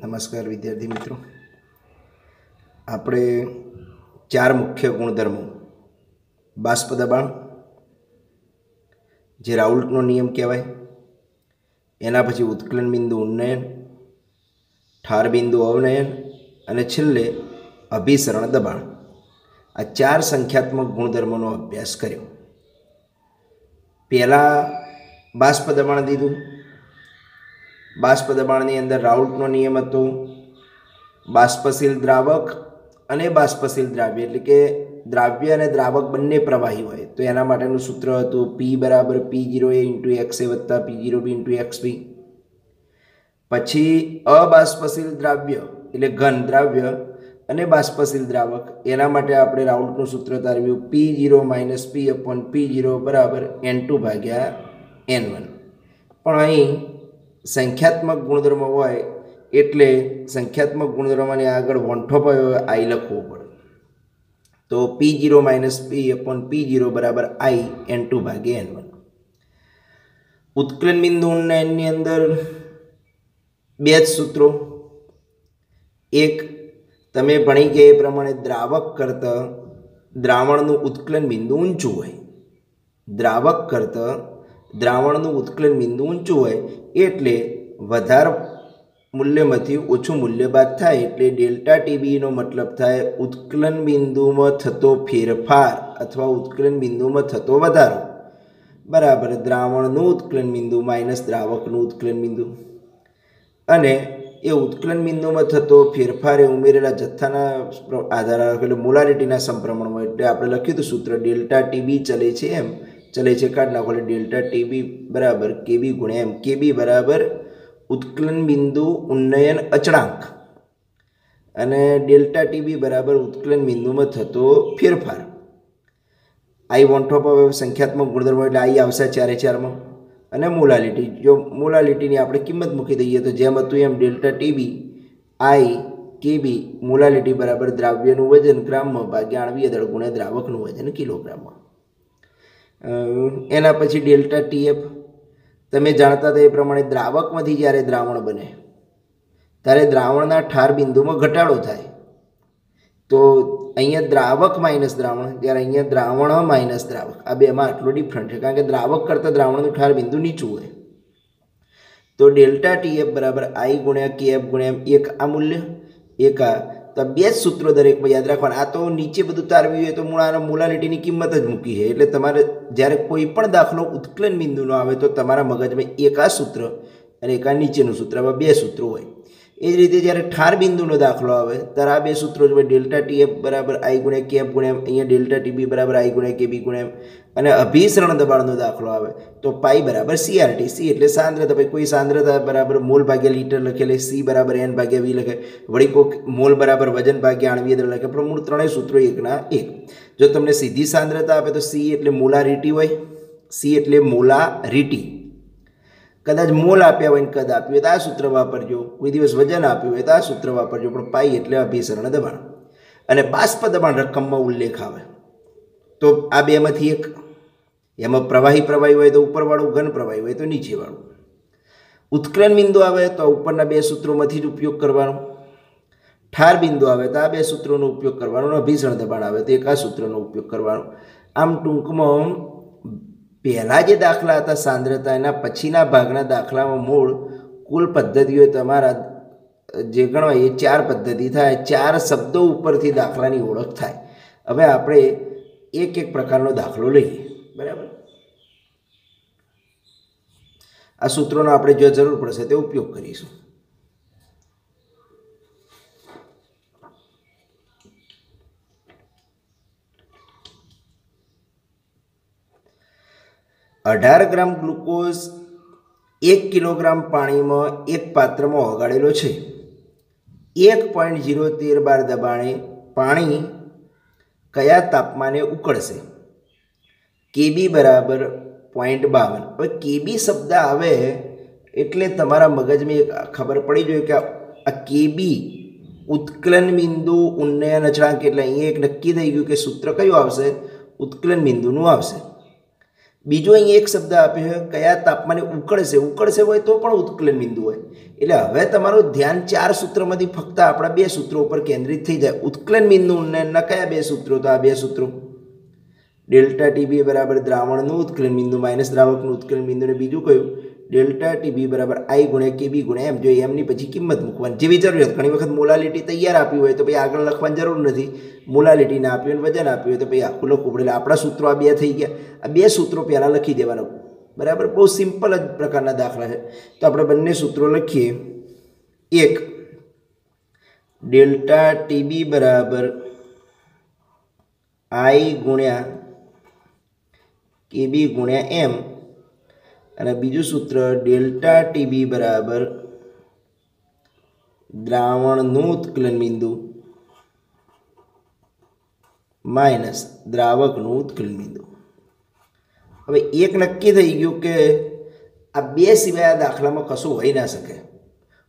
નમસ્કાર વિદ્યાર્થી મિત્રો, આપણે ચાર મુખ્ય ગુણધર્મો બાષ્પ દબાણ, જે રાઉલ્ટનો નિયમ કહેવાય, એના પછી ઉત્કલન બિંદુ ઉન્નયન, ઠાર બિંદુ અવનયન અને છેલ્લે અભિસરણ દબાણ, આ ચાર સંખ્યાત્મક ગુણધર્મોનો અભ્યાસ કર્યો. પહેલાં બાષ્પ દબાણ દીધું. બાષ્પ દબાણની અંદર રાઉલ્ટનો નિયમ હતો. બાષ્પશીલ દ્રાવક અને બાષ્પશીલ દ્રાવ્ય, એટલે કે દ્રાવ્ય અને દ્રાવક બંને પ્રવાહી હોય તો એના માટેનું સૂત્ર હતું P બરાબર P0A ઇન્ટુ XA વત્તા P0B ઇન્ટુ XB. પછી અબાષ્પશીલ દ્રાવ્ય એટલે ઘન દ્રાવ્ય અને બાષ્પશીલ દ્રાવક, એના માટે આપણે રાઉલ્ટનું સૂત્ર તારવ્યું P0 minus P upon P0 બરાબર N2 ભાગ્યા N1. પણ અહીં સંખ્યાત્મક ગુણધર્મો હોય એટલે સંખ્યાત્મક ગુણધર્મોની આગળ વંઠોપ I લખવો પડે. તો P0 minus P upon P0 બરાબર I N2 ભાગ્યા N1. ઉત્કલન બિંદુ ઉન્નયનની અંદર બે જ સૂત્રો. એક, તમે ભણી ગયા એ પ્રમાણે દ્રાવક કરતાં દ્રાવણનું ઉત્કલન બિંદુ ઊંચું હોય. દ્રાવક કરતાં દ્રાવણનું ઉત્કલન બિંદુ ઊંચું હોય એટલે વધારે મૂલ્યમાંથી ઓછું મૂલ્ય બાદ થાય એટલે ડેલ્ટા ટીબીનો મતલબ થાય ઉત્કલન બિંદુમાં થતો ફેરફાર અથવા ઉત્કલન બિંદુમાં થતો વધારો બરાબર દ્રાવણનું ઉત્કલન બિંદુ માઇનસ દ્રાવકનું ઉત્કલન બિંદુ. અને એ ઉત્કલન બિંદુમાં થતો ફેરફાર એ ઉમેરેલા જથ્થાના આધારે એટલે મોલારિટીના સમપ્રમાણમાં, એટલે આપણે લખ્યું હતું સૂત્ર ડેલ્ટા ટીબી ચલે છે એમ ચલે છે કાઢ નાખો એટલે ડેલ્ટા ટીબી બરાબર કેબી ગુણ્યા એમ. કેબી બરાબર ઉત્કલન બિંદુ ઉન્નયન અચળાંક અને ડેલ્ટા ટીબી બરાબર ઉત્કલન બિંદુમાં થતો ફેરફાર. આઈ વોન્ટોપ હવે સંખ્યાત્મક ગુણધર્મો એટલે આઈ આવશે ચારે ચારમાં. અને મોલાલિટી, જો મોલાલિટીની આપણે કિંમત મૂકી દઈએ તો જેમ હતું એમ ડેલ્ટા ટીબી આઈ કેબી મોલાલિટી બરાબર દ્રાવ્યનું વજન ગ્રામમાં ભાગ્યા આણ્વીય દળ ગુણ્યા દ્રાવકનું વજન કિલોગ્રામમાં. એના પછી ડેલ્ટા ટીએફ, તમે જાણતા હતા એ પ્રમાણે દ્રાવકમાંથી જ્યારે દ્રાવણ બને ત્યારે દ્રાવણના ઠાર બિંદુમાં ઘટાડો થાય. તો અહીંયા દ્રાવક માઇનસ દ્રાવણ, જ્યારે અહીંયા દ્રાવણ માઇનસ દ્રાવક, આ બેમાં આટલો ડિફરન્ટ છે કારણ કે દ્રાવક કરતાં દ્રાવણનું ઠાર બિંદુ નીચું હોય. તો ડેલ્ટા ટીએફ બરાબર આઈ ગુણ્યા કેએફ ગુણ્યા એક આ મૂલ્ય એક આ. તો બે જ સૂત્રો દરેકમાં યાદ રાખવાના. આ તો નીચે બધું તારવ્યું હોય તો આના મોલાલિટીની કિંમત જ મૂકી છે. એટલે તમારે જ્યારે કોઈ પણ દાખલો ઉત્કલન બિંદુનો આવે તો તમારા મગજમાં એક આ સૂત્ર અને એક આ નીચેનું સૂત્ર, આવા બે સૂત્રો હોય. એ જ રીતે જ્યારે ઠાર બિંદુનો દાખલો આવે ત્યારે આ બે સૂત્રો જ હોય. ડેલ્ટા ટીએફ બરાબર આઈ ગુણ્યા કેએફ ગુણ્યા અહીંયા ડેલ્ટા ટીબી બરાબર આઈ ગુણ્યા કેબી ગુણ્યા. અને અભિસરણ દબાણનો દાખલો આવે તો પાઈ બરાબર CRT. સી એટલે સાંદ્રતા. ભાઈ કોઈ સાંદ્રતા બરાબર મોલ ભાગ્યા લીટર લખેલે, સી બરાબર N ભાગ્યા V લખે, વળી કોઈ મોલ બરાબર વજન ભાગ્યા આણ્વીય દળ લખે. પણ મૂળ ત્રણેય સૂત્રો એકના એક. જો તમને સીધી સાંદ્રતા આપે તો સી એટલે મોલારિટી હોય. સી એટલે મોલારિટી. કદાચ મોલ આપ્યા હોય ને કદ આપ્યું હોય તો આ સૂત્ર વાપરજો. કોઈ દિવસ વજન આપ્યું હોય તો આ સૂત્ર વાપરજો. પણ પાઈ એટલે અભિસરણ દબાણ. અને બાષ્પ દબાણ રકમમાં ઉલ્લેખ આવે તો આ બેમાંથી એક. એમાં પ્રવાહી હોય તો ઉપરવાળું, ઘન પ્રવાહી હોય તો નીચેવાળું. ઉત્કલન બિંદુ આવે તો ઉપરના બે સૂત્રોમાંથી જ ઉપયોગ કરવાનો. ઠાર બિંદુ આવે તો આ બે સૂત્રોનો ઉપયોગ કરવાનો. અભિસરણ દબાણ આવે તો એક આ સૂત્રનો ઉપયોગ કરવાનો. આમ ટૂંકમાં પહેલાં જે દાખલા હતા સાંદ્રતા, એના પછીના ભાગના દાખલામાં મૂળ કુલ પદ્ધતિઓ તમારા જે ગણવાય એ ચાર પદ્ધતિ થાય. ચાર શબ્દો ઉપરથી દાખલાની ઓળખ થાય. હવે આપણે એક એક પ્રકારનો દાખલો લઈએ. બરાબર, આ સૂત્રોનો આપણે જો જરૂર પડશે તે ઉપયોગ કરીશું. અઢાર ગ્રામ ગ્લુકોઝ 1 કિલોગ્રામ પાણીમાં એક પાત્રમાં ઓગાળેલો છે. 1.013 બાર દબાણે પાણી કયા તાપમાને ઉકળશે? કેબી બરાબર 0.52. હવે કેબી શબ્દ આવે એટલે તમારા મગજમાં એક ખબર પડી જોઈએ કે આ કેબી ઉત્કલન બિંદુ ઉન્નયન અચળાંક, એટલે અહીંયા એક નક્કી થઈ ગયું કે સૂત્ર કયું આવશે? ઉત્કલન બિંદુનું આવશે. બીજો અહીં એક શબ્દ આપ્યો છે કયા તાપમાને ઉકળશે, ઉકળશે હોય તો પણ ઉત્કલન બિંદુ હોય. એટલે હવે તમારું ધ્યાન 4 સૂત્રમાંથી ફક્ત આપણા 2 સૂત્રો ઉપર કેન્દ્રિત થઈ જાય. ઉત્કલન બિંદુના કયા 2 સૂત્રો? તો આ 2 સૂત્રો, ડેલ્ટા ટીબી બરાબર દ્રાવણનું ઉત્કલન બિંદુ માઇનસ દ્રાવકનું ઉત્કલન બિંદુ. અને બીજું કયું? ડેલ્ટા ટીબી બરાબર આઈ ગુણ્યા કેબી ગુણ્યા એમ. જો એમની પછી કિંમત મૂકવાની જેવી જરૂરિયાત. ઘણી વખત મોલાલિટી તૈયાર આપ્યું હોય તો પછી આગળ લખવાની જરૂર નથી. મોલાલિટીને આપ્યું અને વજન આપ્યું હોય તો પછી આખું લખવું પડે. એટલે આપણા સૂત્રો આ 2 થઈ ગયા. આ 2 સૂત્રો પહેલાં લખી દેવાના. બરાબર, બહુ સિમ્પલ જ પ્રકારના દાખલા છે. તો આપણે બંને સૂત્રો લખીએ. એક, ડેલ્ટા ટીબી બરાબર આઈ ગુણ્યા કેબી ગુણ્યા એમ. અને બીજું સૂત્ર ડેલ્ટા ટીબી બરાબર દ્રાવણનું ઉત્કલન બિંદુ માઇનસ દ્રાવકનું ઉત્કલન બિંદુ. હવે એક નક્કી થઈ ગયું કે આ 2 સિવાય આ દાખલામાં કશું હોઈ ના શકે.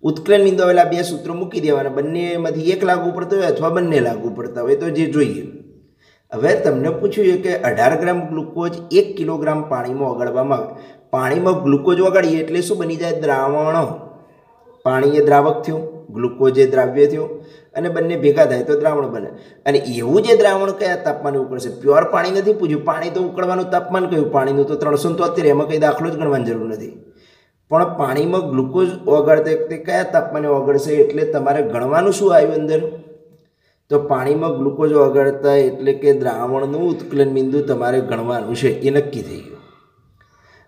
ઉત્કલન બિંદુ આવેલા 2 સૂત્રો મૂકી દેવાના. બંનેમાંથી એક લાગુ પડતો હોય અથવા બંને લાગુ પડતા હોય તો જે જોઈએ. હવે તમને પૂછ્યું છે કે 18 ગ્રામ ગ્લુકોઝ 1 કિલોગ્રામ પાણીમાં ઓગાળવામાં આવે. પાણીમાં ગ્લુકોઝ ઓગાળીએ એટલે શું બની જાય? દ્રાવણ. પાણી એ દ્રાવક થયું, ગ્લુકોઝ એ દ્રાવ્ય થયું અને બંને ભેગા થાય તો દ્રાવણ બને. અને એવું જે દ્રાવણ કયા તાપમાને ઉકળશે? પ્યોર પાણી નથી પૂછ્યું. પાણી તો ઉકળવાનું તાપમાન કયું? પાણીનું તો 373. એમાં કંઈ દાખલો જ ગણવાની જરૂર નથી. પણ પાણીમાં ગ્લુકોઝ ઓગાળતા વખતે કયા તાપમાને ઓગાળશે એટલે તમારે ગણવાનું શું આવ્યું અંદર? તો પાણીમાં ગ્લુકોઝ ઓગાળતા એટલે કે દ્રાવણનું ઉત્કલન બિંદુ તમારે ગણવાનું છે. એ નક્કી થઈ ગયું.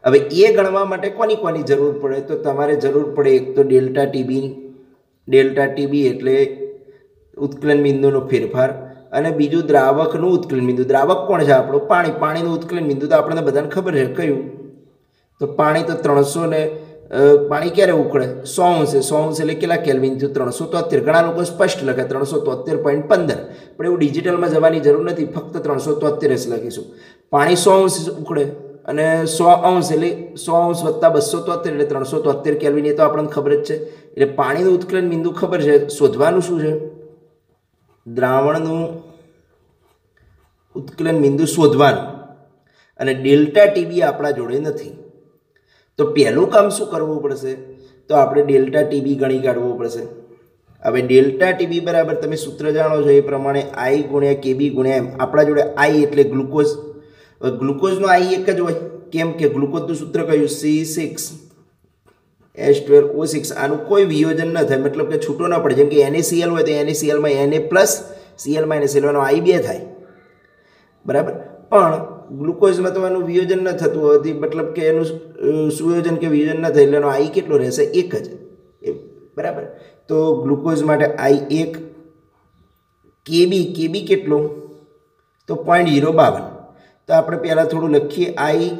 હવે એ ગણવા માટે કોની જરૂર પડે? તો તમારે જરૂર પડે એક તો ડેલ્ટા ટીબી. ડેલ્ટા ટીબી એટલે ઉત્કલન બિંદુનો ફેરફાર. અને બીજું દ્રાવકનું ઉત્કલન બિંદુ. દ્રાવક કોણ છે આપણું? પાણી. પાણીનું ઉત્કલન બિંદુ તો આપણને બધાને ખબર છે કયું? તો પાણી તો 300 ને પાણી ક્યારે ઉકળે? 100 અંશે. 100 અંશ એટલે કેટલા કેલ્વિન થયું? 373. ઘણા લોકો સ્પષ્ટ લખે 373.15. પણ એવું ડિજિટલમાં જવાની જરૂર નથી. ફક્ત 373 જ લખીશું. પાણી 100 અંશ ઉકળે અને 100 અંશ એટલે 100 અંશ વત્તા 273 એટલે 373 કેલ્વિન. એ તો આપણને ખબર જ છે. એટલે પાણીનું ઉત્કલન બિંદુ ખબર છે. શોધવાનું શું છે? દ્રાવણનું ઉત્કલન બિંદુ શોધવાનું. અને ડેલ્ટા ટીબી આપણા જોડે નથી. તો પહેલું કામ શું કરવું પડશે? તો આપણે ડેલ્ટા ટીબી ગણી કાઢવું પડશે. હવે ડેલ્ટા ટીબી બરાબર તમે સૂત્ર જાણો છો એ પ્રમાણે આઈ ગુણ્યા કેબી ગુણ્યા એમ. આપણા જોડે આઈ એટલે ગ્લુકોઝ. ગ્લુકોઝનો આઈ એક જ હોય. કેમ કે ગ્લુકોઝનું સૂત્ર કયું? C6H12O6. આનું કોઈ વિયોજન ન થાય, મતલબ કે છૂટો ન પડે. જેમ કે NaCl હોય તો NaClમાં Na+, Cl- Cl I 2 થાય. બરાબર. પણ ગ્લુકોઝમાં તો એનું વિયોજન ન થતું હોવાથી, મતલબ કે એનું સુયોજન કે વિયોજન ન થાય એટલે એનો આઈ કેટલો રહેશે? 1 જ. બરાબર. તો ગ્લુકોઝ માટે આઈ 1. કેબી કેટલો? તો 0.052. તો આપણે પહેલાં થોડું લખીએ આઈ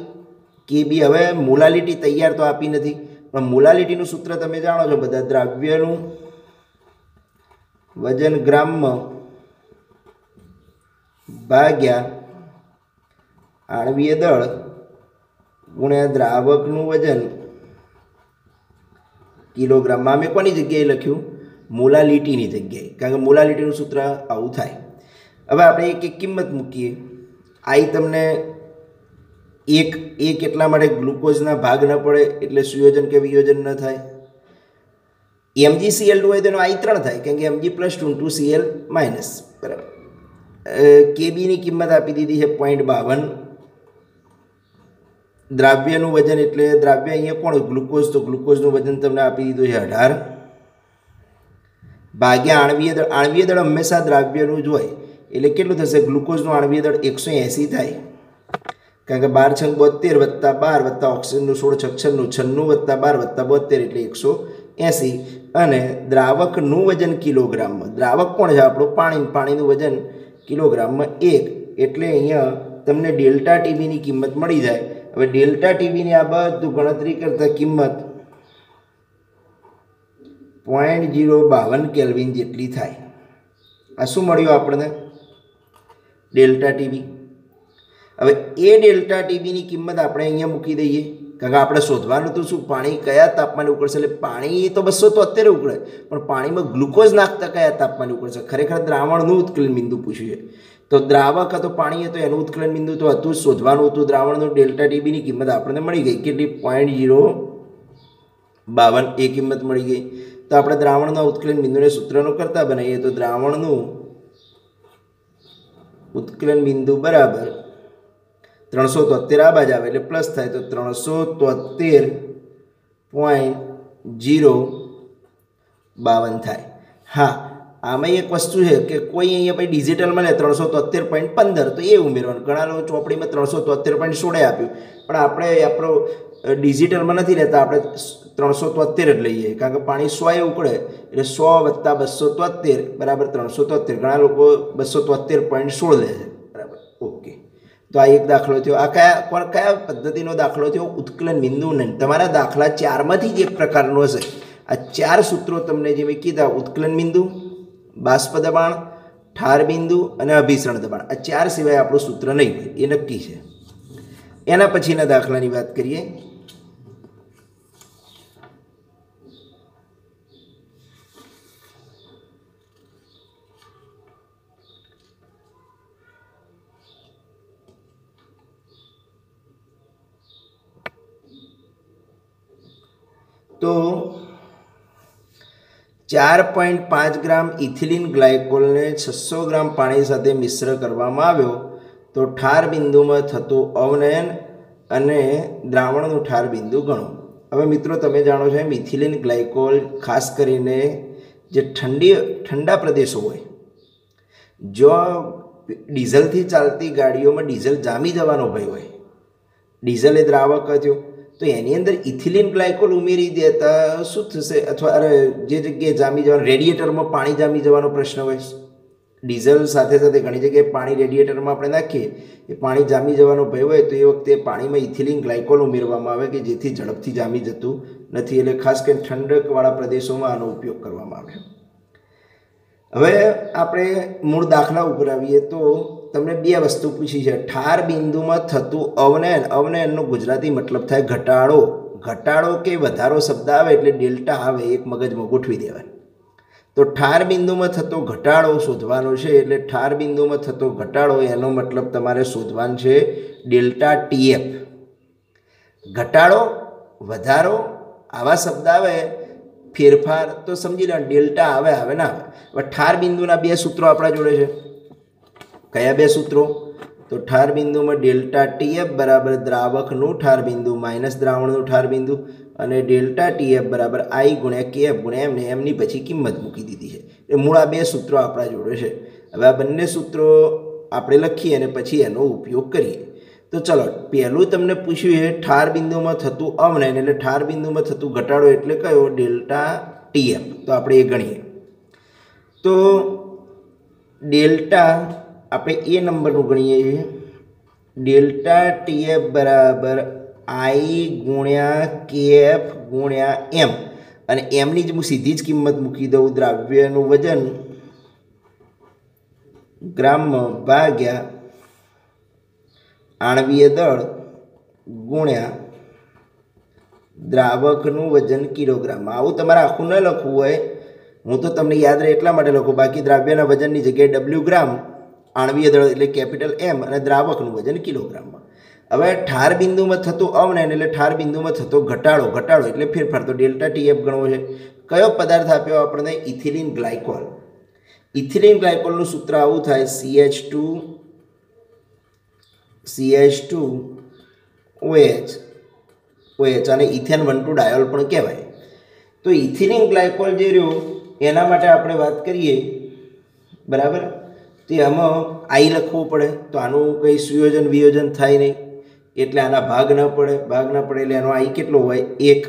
કેબી. હવે મોલાલિટી તૈયાર તો આપી નથી, પણ મોલાલિટીનું સૂત્ર તમે જાણો છો બધા. દ્રાવ્યનું વજન ગ્રામમાં ભાગ્યા આણવીય દળ ગુણ્યા દ્રાવકનું વજન કિલોગ્રામમાં. અમે કોની જગ્યાએ લખ્યું? મોલાલિટીની જગ્યાએ. કારણ કે મોલાલિટીનું સૂત્ર આવું થાય. હવે આપણે એક કિંમત મૂકીએ. આઈ તમને એક એટલા માટે ગ્લુકોઝના ભાગ ન પડે એટલે સુયોજન કે વિયોજન ન થાય. MgCl2 હોય તો એનો આઈ 3 થાય, કેમ કે Mg+2 Cl-. બરાબર. કેબીની કિંમત આપી દીધી છે 0.52. દ્રાવ્યનું વજન એટલે દ્રાવ્ય અહીંયા કોણ? ગ્લુકોઝ. તો ગ્લુકોઝનું વજન તમને આપી દીધું છે 18 ભાગ્યા આણવીય દળ. આણવીય દળ હંમેશા દ્રાવ્યનું જ હોય એટલે કેટલું થશે? ગ્લુકોઝનું આણવીય દળ 180 થાય. કારણ કે 12 છંગ 72 વત્તા 12 વત્તા ઓક્સિજનનું 16 છંગ 96 વત્તા 12 વત્તા 72 એટલે 180. અને દ્રાવકનું વજન કિલોગ્રામમાં. દ્રાવક કોણ છે આપણું? પાણી. પાણીનું વજન કિલોગ્રામમાં 1 એટલે અહીંયા તમને ડેલ્ટા ટીબીની કિંમત મળી જાય. હવે ડેલ્ટા ટીબીની આ બધું ગણતરી કરતા કિંમત 0.052 કેલ્વિન જેટલી થાય. આ શું મળ્યું આપણને? Delta TB. હવે એ ડેલ્ટા ટીબીની કિંમત આપણે અહીંયા મૂકી દઈએ. કારણ કે આપણે શોધવાનું તો શું? પાણી કયા તાપમાને ઉકળશે? એટલે પાણી તો 273 ઉકળે, પણ પાણીમાં ગ્લુકોઝ નાખતા કયા તાપમાને ઉકળશે? ખરેખર દ્રાવણનું ઉત્કલન બિંદુ પૂછ્યું છે. તો દ્રાવક હતો પાણી હતો એનું ઉત્કલન બિંદુ તો હતું જ, શોધવાનું હતું. દ્રાવણનું ડેલ્ટા ટીબીની કિંમત આપણને મળી ગઈ, કેટલી? 0.052 એ કિંમત મળી ગઈ. તો આપણે દ્રાવણના ઉત્કલન બિંદુને સૂત્રનો કરતા બનાવીએ તો દ્રાવણનું ઉત્કલન બિંદુ બરાબર 373 આ બાજુ આવે એટલે પ્લસ થાય તો 373.052 થાય. હા, આમાં એક વસ્તુ છે કે કોઈ અહીંયા ભાઈ ડિજિટલમાં લે 373.15 તો એ ઉમેરવાનું. ઘણા લોકો ચોપડીમાં 373.16 આપ્યું, પણ આપણે આપણો ડિજિટલમાં નથી લેતા, આપણે 373 જ લઈએ, કારણ કે પાણી 100 એ ઉકળે એટલે 100 + 273 બરાબર 373. ઘણા લોકો 273.16 લે છે, બરાબર. ઓકે, તો આ એક દાખલો થયો. આ કયા પદ્ધતિનો દાખલો થયો? ઉત્કલન બિંદુ. નહીં, તમારા દાખલા 4માંથી જ એક પ્રકારનો હશે. આ 4 સૂત્રો તમને જે મેં કીધા, ઉત્કલન બિંદુ, બાષ્પ દબાણ, ઠાર બિંદુ અને અભિસરણ દબાણ, આ 4 સિવાય આપણું સૂત્ર નહીં હોય, એ નક્કી છે. એના પછીના દાખલાની વાત કરીએ. તો 4.5 ગ્રામ ઇથિલિન ગ્લાયકોલને 600 ગ્રામ પાણી સાથે મિશ્ર કરવામાં આવ્યો તો ઠાર બિંદુમાં થતું અવનયન અને દ્રાવણનું ઠાર બિંદુ ગણો. હવે મિત્રો, તમે જાણો છો ઇથિલિન ગ્લાયકોલ ખાસ કરીને જે ઠંડા પ્રદેશો હોય, જો ડીઝલથી ચાલતી ગાડીઓમાં ડીઝલ જામી જવાનો ભય હોય, ડીઝલ એ દ્રાવક થયો, તો એની અંદર ઇથિલિન ગ્લાયકોલ ઉમેરી દેતા શું થશે? અથવા જે જગ્યાએ જામી જવાનું, રેડિએટરમાં પાણી જામી જવાનો પ્રશ્ન હોય. ડીઝલ સાથે સાથે ઘણી જગ્યાએ પાણી રેડિએટરમાં આપણે નાખીએ, એ પાણી જામી જવાનો ભય હોય, તો એ વખતે પાણીમાં ઇથિલિન ગ્લાયકોલ ઉમેરવામાં આવે કે જેથી ઝડપથી જામી જતું નથી. એટલે ખાસ કરીને ઠંડકવાળા પ્રદેશોમાં આનો ઉપયોગ કરવામાં આવે. હવે આપણે મૂળ દાખલા ઉપર આવીએ તો તમને 2 વસ્તુ પૂછી છે. ઠાર બિંદુમાં થતું અવનયન, અવનયનનો ગુજરાતી મતલબ થાય ઘટાડો. ઘટાડો કે વધારો શબ્દ આવે એટલે ડેલ્ટા આવે, એક મગજમાં ગોઠવી દેવાય. તો ઠાર બિંદુમાં થતો ઘટાડો શોધવાનો છે, એટલે ઠાર બિંદુમાં થતો ઘટાડો એનો મતલબ તમારે શોધવાનો છે ડેલ્ટા ટીએફ. ઘટાડો, વધારો, આવા શબ્દ આવે, ફેરફાર, તો સમજી લો ડેલ્ટા આવે ના આવે. હવે ઠાર બિંદુના 2 સૂત્રો આપણા જોડે છે. કયા 2 સૂત્રો? તો ઠાર બિંદુમાં ડેલ્ટા ટીએફ બરાબર દ્રાવકનું ઠાર બિંદુ માઇનસ દ્રાવણનું ઠાર બિંદુ, અને ડેલ્ટા ટીએફ બરાબર I × KF × એમને એમની પછી કિંમત મૂકી દીધી છે. એ મૂળ આ 2 સૂત્રો આપણા જોડે છે. હવે આ બંને સૂત્રો આપણે લખીએ અને પછી એનો ઉપયોગ કરીએ. તો ચલો, પહેલું તમને પૂછ્યું છે ઠાર બિંદુમાં થતું અવનયન, એટલે ઠાર બિંદુમાં થતું ઘટાડો એટલે કયો? Delta TF. તો આપણે એ ગણીએ. તો ડેલ્ટા આપણે એ નંબરનું ગણીએ છીએ. ડેલ્ટા ટીએફ બરાબર I × KF × M, અને એમની જ હું સીધી જ કિંમત મૂકી દઉં. દ્રાવ્યનું વજન ગ્રામમાં ભાગ્યા આણવીય દળ ગુણ્યા દ્રાવકનું વજન કિલોગ્રામમાં. આવું તમારે આખું ન લખવું હોય, હું તો તમને યાદ રહે એટલા માટે લખું. બાકી દ્રાવ્યના વજનની જગ્યાએ W ગ્રામ, આણવીય દળ એટલે કેપિટલ M, અને દ્રાવકનું વજન કિલોગ્રામમાં. હવે ઠાર બિંદુમાં થતું અવનયન એટલે ઠાર બિંદુમાં થતો ઘટાડો, ઘટાડો એટલે ફેરફાર. તો ડેલ્ટા ટીએફ ગણવો છે. કયો પદાર્થ આપ્યો આપણને? Ethylene glycol. ઇથિલિન ગ્લાયકોલનું સૂત્ર આવું થાય CH2OH, અને ઇથેન 1,2 ડાયોલ પણ કહેવાય. તો ઇથિલિન ગ્લાયકોલ જે રહ્યો એના માટે આપણે વાત કરીએ, બરાબર, તો આમાં I લખવું પડે. તો આનું કંઈ સુયોજન વિયોજન થાય નહીં, એટલે આના ભાગ ન પડે એટલે એનો I કેટલો હોય? 1.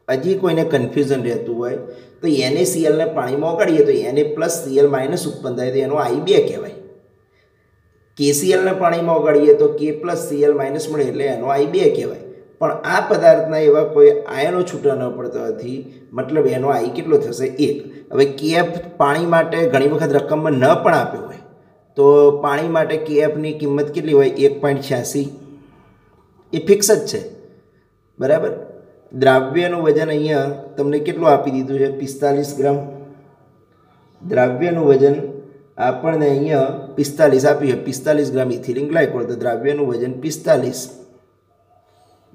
હજી કોઈને કન્ફ્યુઝન રહેતું હોય તો NaClને પાણીમાં ઓગાળીએ તો Na+Cl- ઉત્પન્ન થાય, તો એનો I 2 કહેવાય. KClને પાણીમાં ઓગાળીએ તો K+Cl- મળે, એટલે એનો I 2 કહેવાય. પણ આ પદાર્થના એવા કોઈ આયનો છૂટા ન પડવાથી મતલબ એનો I કેટલો થશે? 1. હવે KF પાણી માટે ઘણી વખત રકમમાં ન પણ આપ્યો હોય, તો પાણી માટે KFની કિંમત કેટલી હોય? 1.86. એ ફિક્સ જ છે, બરાબર. દ્રાવ્યનું વજન અહીંયા તમને કેટલું આપી દીધું છે? 45 ગ્રામ દ્રાવ્યનું વજન, આપણને અહીંયા 45 આપ્યું છે, 45 ગ્રામ ઇથિલિન ગ્લાયકોલ, તો દ્રાવ્યનું વજન 45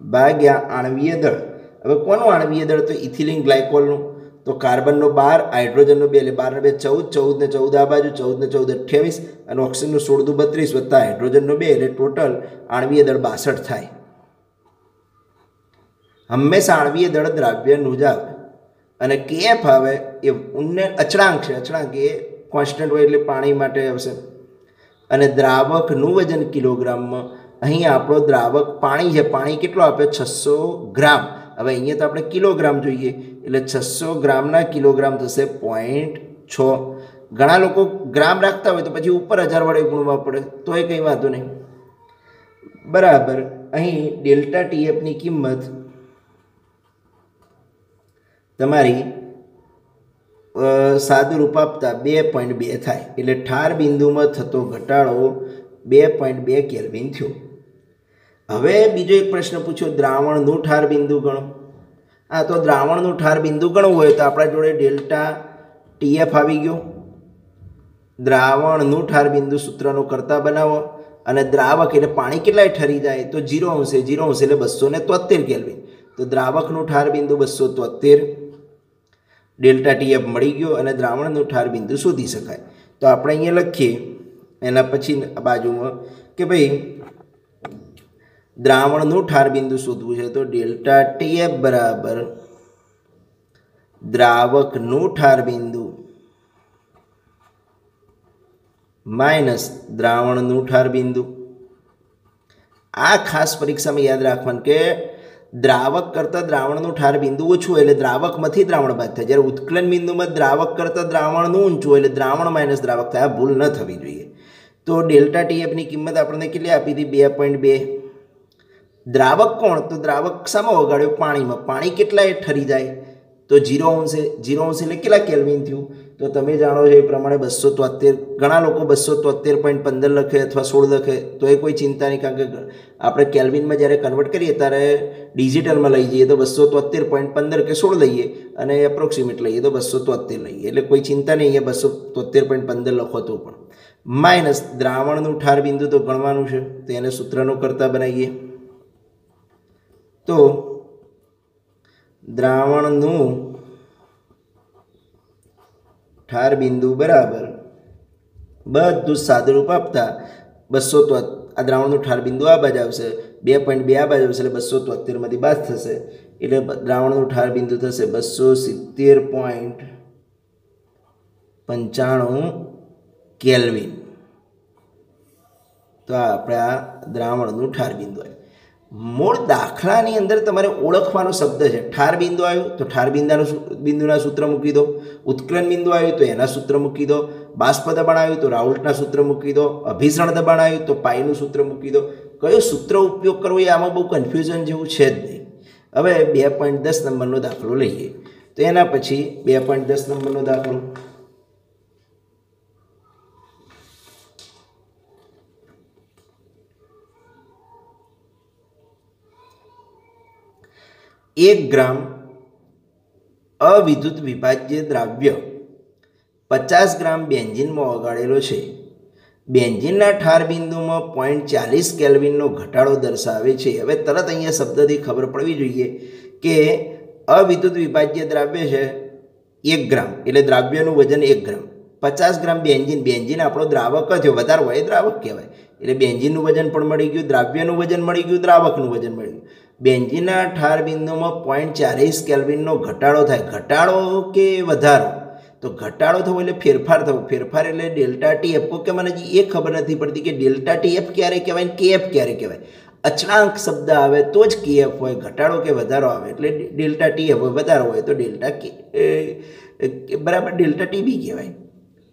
ભાગ્યા આણવીય દળ. હવે કોનું આણવીય દળ? તો ઇથિલિન ગ્લાયકોલનું. તો કાર્બનનો 12, હાઇડ્રોજનનો 2 એટલે 12 ને 2 14, 14 ને 14 આ બાજુ, 14 ને 14 28 અને ઓક્સિજનનું 16 દુ 32 વત્તા હાઇડ્રોજનનો 2 એટલે ટોટલ આણવીય દળ 62 થાય. હંમેશા આણવીય દળ દ્રાવ્યનું જ આવે અને કેએફ આવે એ અચળાંક છે. અચળાંક એ કોન્સ્ટન્ટ હોય એટલે પાણી માટે આવશે. અને દ્રાવકનું વજન કિલોગ્રામમાં. અહીં આપણો દ્રાવક પાણી છે, પાણી કેટલો આપે? 600 ગ્રામ. હવે અહીંયા તો આપણે કિલોગ્રામ જોઈએ એટલે 600 ગ્રામના કિલોગ્રામ થશે 0.6. ઘણા લોકો ગ્રામ રાખતા હોય તો પછી ઉપર 1000 વડે ગુણવા પડે, તો એ કંઈ વાંધો નહીં. બરાબર. અહીં ડેલ્ટા ટીએફની કિંમત તમારી સાદું રૂપ આપતા 2.2 થાય એટલે ઠાર બિંદુમાં થતો ઘટાડો 2.2 કેલ્વિન થયો. હવે બીજો એક પ્રશ્ન પૂછ્યો, દ્રાવણનું ઠાર બિંદુ ગણો. તો દ્રાવણનું ઠાર બિંદુ ગણવું હોય તો આપણા જોડે ડેલ્ટા ટીએફ આવી ગયો. દ્રાવણનું ઠાર બિંદુ સૂત્રનો કરતા બનાવો અને દ્રાવક એટલે પાણી કેટલાય ઠરી જાય તો 0 અંશે એટલે 273 કેલ્વિન. તો દ્રાવકનું ઠાર બિંદુ 273 ડેલ્ટા ટીએફ મળી ગયો અને દ્રાવણનું ઠાર બિંદુ શોધી શકાય. તો આપણે અહીંયા લખીએ એના પછી બાજુમાં કે ભાઈ દ્રાવણનું ઠાર બિંદુ શોધવું છે તો ડેલ્ટા ટીએફ બરાબર દ્રાવકનું ઠાર બિંદુ માઇનસ દ્રાવણનું ઠાર બિંદુ. આ ખાસ પરીક્ષામાં યાદ રાખવાનું કે દ્રાવક કરતાં દ્રાવણનું ઠાર બિંદુ ઓછું એટલે દ્રાવકમાંથી દ્રાવણ બાદ થાય. જ્યારે ઉત્કલન બિંદુમાં દ્રાવક કરતાં દ્રાવણનું ઊંચું એટલે દ્રાવણ માઇનસ દ્રાવક થાય. આ ભૂલ ન થવી જોઈએ. તો ડેલ્ટા ટીએફની કિંમત આપણને કેટલી આપી હતી? 2.2. દ્રાવક કોણ? તો દ્રાવક શામાં ઓગાળ્યો? પાણીમાં. પાણી કેટલાય ઠરી જાય તો 0 અંશે એટલે કેટલા કેલ્વિન થયું? તો તમે જાણો છો એ પ્રમાણે 273. ઘણા લોકો 273.15 લખે અથવા 16 લખે તો એ કોઈ ચિંતા નહીં, કારણ કે આપણે કેલ્વિનમાં જ્યારે કન્વર્ટ કરીએ ત્યારે ડિજિટલમાં લઈ જઈએ તો 273.15 કે 16 લઈએ અને એપ્રોક્સિમેટ લઈએ તો 273 લઈએ, એટલે કોઈ ચિંતા નહીં. અહીંયા 273.15 લખો તો પણ. માઇનસ દ્રાવણનું ઠાર બિંદુ તો ગણવાનું છે તો એને સૂત્રનો કરતા બનાવીએ. તો દ્રાવણનું ઠાર બિંદુ બરાબર બધું સાદું રૂપ આપતા 200 આ દ્રાવણનું ઠાર બિંદુ આ બાજુ આવશે, 2.2 આ બાજુ આવશે એટલે 273માંથી બાદ થશે એટલે દ્રાવણનું ઠાર બિંદુ થશે 270.95 કેલ્વિન. તો આપણે આ દ્રાવણનું ઠાર બિંદુ આવ્યું. મૂળ દાખલાની અંદર તમારે ઓળખવાનો શબ્દ છે. ઠાર બિંદુ આવ્યું તો ઠાર બિંદુના સૂત્ર મૂકી દો. ઉત્કલન બિંદુ આવ્યું તો એના સૂત્ર મૂકી દો. બાષ્પ દબાણ આવ્યું તો રાઉલ્ટના સૂત્ર મૂકી દો. અભિસરણ દબાણ આવ્યું તો પાઈનું સૂત્ર મૂકી દો. કયો સૂત્ર ઉપયોગ કરવો એ આમાં બહુ કન્ફ્યુઝન જેવું છે જ નહીં. હવે 2.10 નંબરનો દાખલો લઈએ. તો એના પછી 2.10 નંબરનો દાખલો. એક ગ્રામ અવિદ્યુત વિભાજ્ય દ્રાવ્ય 50 ગ્રામ બેન્ઝીનમાં ઓગાળેલો છે. બેન્ઝીનના ઠાર બિંદુમાં 0.40 કેલ્વિનનો ઘટાડો દર્શાવે છે. હવે તરત અહીંયા શબ્દથી ખબર પડવી જોઈએ કે અવિદ્યુત વિભાજ્ય દ્રાવ્ય છે 1 ગ્રામ એટલે દ્રાવ્યનું વજન 1 ગ્રામ. 50 ગ્રામ બેન્ઝીન આપણો દ્રાવક થયો, વધારે હોય દ્રાવક કહેવાય. એટલે બેન્ઝીનનું વજન પણ મળી ગયું, દ્રાવ્યનું વજન મળી ગયું, દ્રાવકનું વજન મળી ગયું. બેન્ઝીનના ઠાર બિંદુમાં 0.40 કેલ્વિનનો ઘટાડો થાય. ઘટાડો કે વધારો? તો ઘટાડો થવો એટલે ફેરફાર થવો. ફેરફાર એટલે ડેલ્ટા ટીએફ. કે મને એ ખબર નથી પડતી કે ડેલ્ટા ટીએફ ક્યારે કહેવાય ને કેએફ ક્યારે કહેવાય. અચળાંક શબ્દ આવે તો જ કેએફ હોય, ઘટાડો કે વધારો આવે એટલે ડેલ્ટા ટીએફ હોય, વધારો હોય તો ડેલ્ટા બરાબર ડેલ્ટા ટીબી કહેવાય.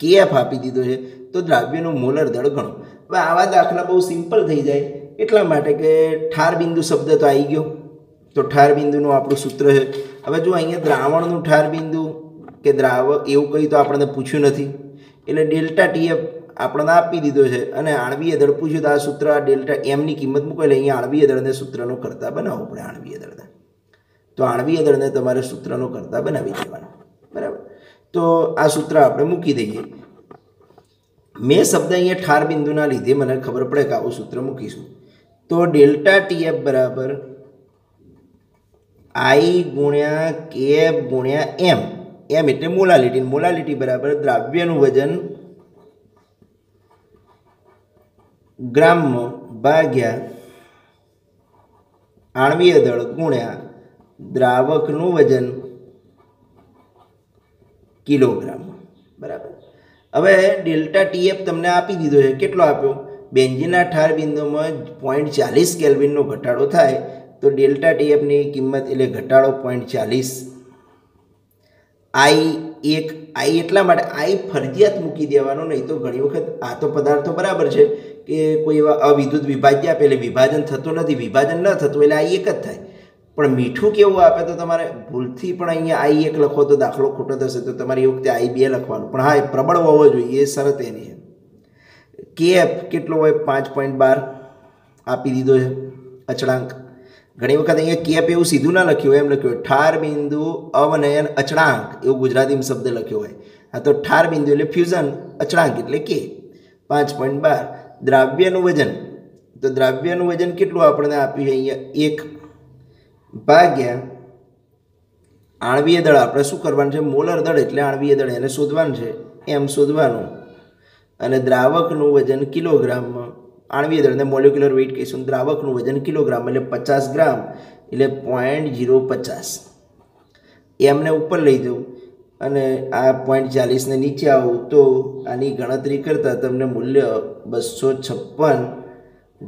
કેએફ આપી દીધો છે તો દ્રાવ્યનું મોલર દળ ગણો. હવે આવા દાખલા બહુ સિમ્પલ થઈ જાય એટલા માટે કે ઠાર બિંદુ શબ્દ તો આવી ગયો. તો ઠાર બિંદુનું આપણું સૂત્ર છે. હવે જો અહીંયા દ્રાવણનું ઠાર બિંદુ કે દ્રાવક એવું કંઈ તો આપણને પૂછ્યું નથી એટલે ડેલ્ટા ટીએફ આપણને આપી દીધો છે અને આણવીય દળ પૂછ્યું તો આ સૂત્ર આ ડેલ્ટા એમની કિંમત મૂકો એટલે અહીંયા આણવીય દળને સૂત્રનો કરતા બનાવવો પડે. આણવીય દળને તો આણવીય દળને તમારે સૂત્રનો કરતા બનાવી દેવાનો. બરાબર. તો આ સૂત્ર આપણે મૂકી દઈએ. મેં શબ્દ અહીંયા ઠાર બિંદુના લીધે મને ખબર પડે કે આવું સૂત્ર મૂકીશું. તો ડેલ્ટા ટીએફ બરાબર આઈ ગુણ્યા કેએફ ગુણ્યા એમ. એમ એટલે મોલાલિટી. મોલાલિટી બરાબર દ્રાવ્યનું વજન ગ્રામમાં ભાગ્યા આણ્વીય દળ ગુણ્યા દ્રાવકનું વજન કિલોગ્રામ. બરાબર. હવે ડેલ્ટા ટીએફ તમને આપી દીધો છે. કેટલો આપ્યો? બેન્ઝીનના ઠાર બિંદુમાં 0.40 કેલ્વિનનો ઘટાડો થાય તો ડેલ્ટા ટીએફની કિંમત એટલે ઘટાડો 0.40. આઈ એટલા માટે આઈ ફરજિયાત મૂકી દેવાનો, નહીં તો ઘણી વખત આ તો પદાર્થો બરાબર છે કે કોઈ એવા અવિદ્યુત વિભાજ્ય આપે એટલે વિભાજન થતું નથી. વિભાજન ન થતું એટલે આઈ એક જ થાય. પણ મીઠું કેવું આપે તો તમારે ભૂલથી પણ અહીંયા આઈ એક લખો તો દાખલો ખોટો થશે, તો તમારે એ વખતે આઈ 2 લખવાનું. પણ હા, એ પ્રબળ હોવો જોઈએ, એ શરત એની. કેએફ કેટલો હોય? 5.12 આપી દીધો છે અચળાંક. ઘણી વખત અહીંયા કેએફ એવું સીધું ના લખ્યું, એમ લખ્યું ઠાર બિંદુ અવનયન અચળાંક, એવું ગુજરાતીમાં શબ્દ લખ્યો હોય. હા, તો ઠાર બિંદુ એટલે ફ્યુઝન, અચળાંક એટલે કે 5.12. દ્રાવ્યનું વજન, તો દ્રાવ્યનું વજન કેટલું આપણને આપ્યું છે અહીંયા? 1 ભાગ્યા આણ્વીય દળ. આપણે શું કરવાનું છે? મોલર દળ એટલે આણ્વીય દળ, એને શોધવાનું છે, એમ શોધવાનું. અને દ્રાવકનું વજન કિલોગ્રામમાં. આણ્વીય દળને મોલેક્યુલર વેઇટ કહીશું. દ્રાવકનું વજન કિલોગ્રામ એટલે 50 ગ્રામ એટલે 0.050. એમને ઉપર લઈ જાઉં અને આ 0.40ને નીચે આવું તો આની ગણતરી કરતાં તમને મૂલ્ય 256